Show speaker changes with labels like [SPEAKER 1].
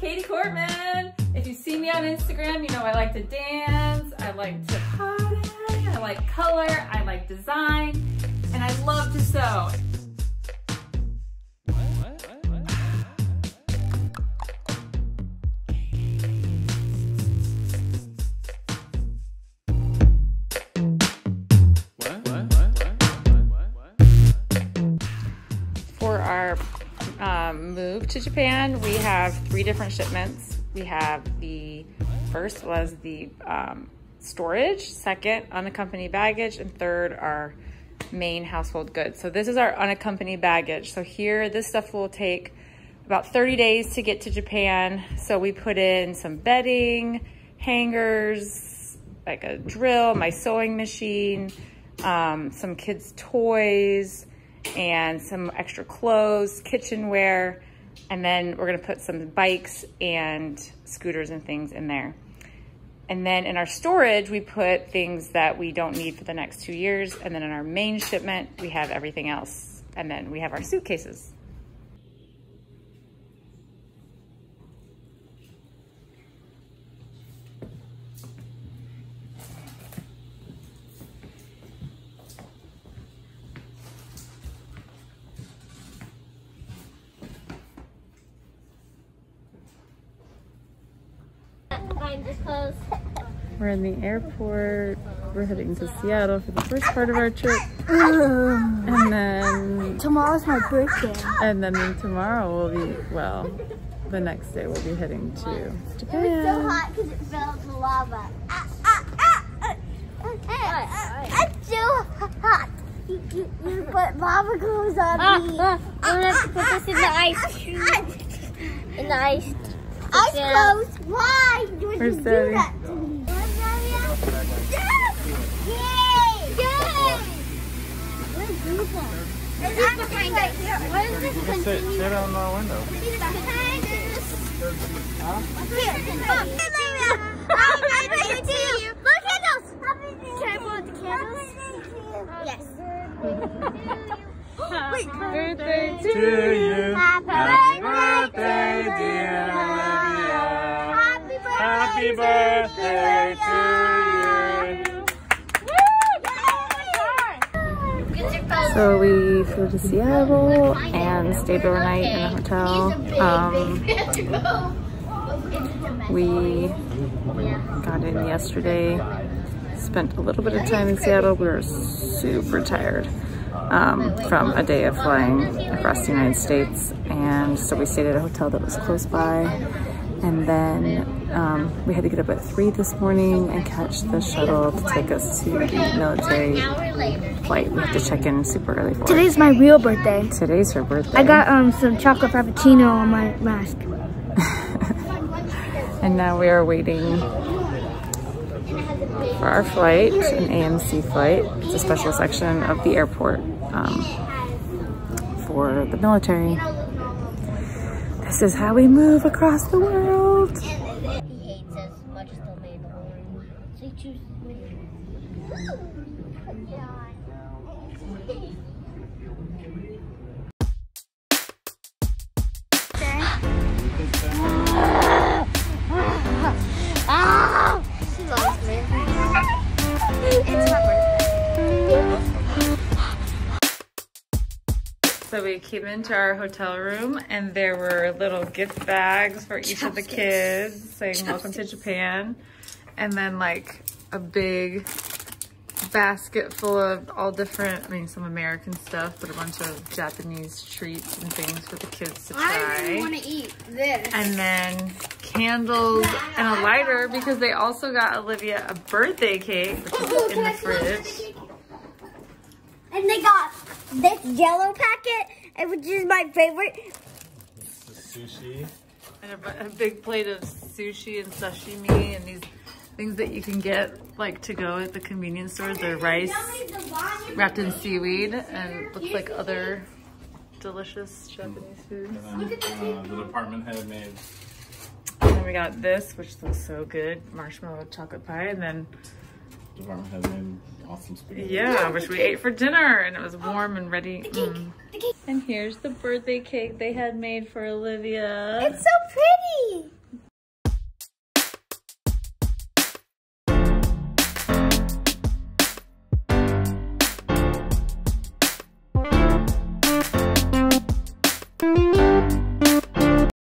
[SPEAKER 1] Katie Cortman. If you see me on Instagram, you know I like to dance, I like to party, I like color, I like design, and I love to sew. For our move to Japan, we have 3 different shipments. We have the first was the storage, second unaccompanied baggage, and third our main household goods. So this is our unaccompanied baggage. So here, this stuff will take about 30 days to get to Japan. So we put in some bedding, hangers, like a drill, my sewing machine, some kids' toys, and some extra clothes, kitchenware, and then we're gonna put some bikes and scooters and things in there. And then in our storage, we put things that we don't need for the next 2 years. And then in our main shipment, we have everything else. And then we have our suitcases. We're in the airport. We're heading to Seattle for the first part of our trip. And then
[SPEAKER 2] tomorrow's my birthday.
[SPEAKER 1] And then tomorrow we'll be, well, the next day we'll be heading to Japan.
[SPEAKER 2] It was so hot because it fell into lava. It's so hot. You put lava goes on me. I'm gonna have to put this in the ice. In the ice. Ice closed. Why would you do that to me? Yay! Yay! What is this one? It's behind us. What is this?
[SPEAKER 3] Sit on the window.
[SPEAKER 2] Huh? Happy birthday to you. Look, candles. Can I blow out the candles? Yes.
[SPEAKER 1] Happy birthday to
[SPEAKER 3] you.
[SPEAKER 2] Happy
[SPEAKER 3] birthday, dear Olivia. Happy birthday to you.
[SPEAKER 1] So we flew to Seattle and stayed overnight in a hotel. We got in yesterday, spent a little bit of time in Seattle. We were super tired from a day of flying across the United States. And so we stayed at a hotel that was close by. And then we had to get up at 3 this morning and catch the shuttle to take us to the military flight. We have to check in super early for it.
[SPEAKER 2] Today's my real birthday.
[SPEAKER 1] Today's her birthday.
[SPEAKER 2] I got some chocolate frappuccino on my mask.
[SPEAKER 1] And now we are waiting for our flight, an AMC flight. It's a special section of the airport for the military. This is how we move across the world.
[SPEAKER 2] He hates as much as the main one. So he chooses me. She loves me. It's my birthday.
[SPEAKER 1] So we came into our hotel room and there were little gift bags for each of the kids saying welcome to Japan. And then like a big basket full of all different, I mean some American stuff, but a bunch of Japanese treats and things for the kids to try.
[SPEAKER 2] I want to eat this.
[SPEAKER 1] And then candles and a lighter because they also got Olivia a birthday cake, which is in the fridge.
[SPEAKER 2] And they got this Jello packet, which is my favorite.
[SPEAKER 3] Sushi.
[SPEAKER 1] And a big plate of sushi and sashimi and these things that you can get like to go at the convenience stores. They're rice wrapped in seaweed and looks like other delicious Japanese foods.
[SPEAKER 3] And then the department head made.
[SPEAKER 1] And then we got this, which looks so good, marshmallow chocolate pie, and then
[SPEAKER 3] Department head made awesome spaghetti.
[SPEAKER 1] yeah, which we ate for dinner, and it was warm and ready. And here's the birthday cake they had made for Olivia.
[SPEAKER 2] It's so pretty.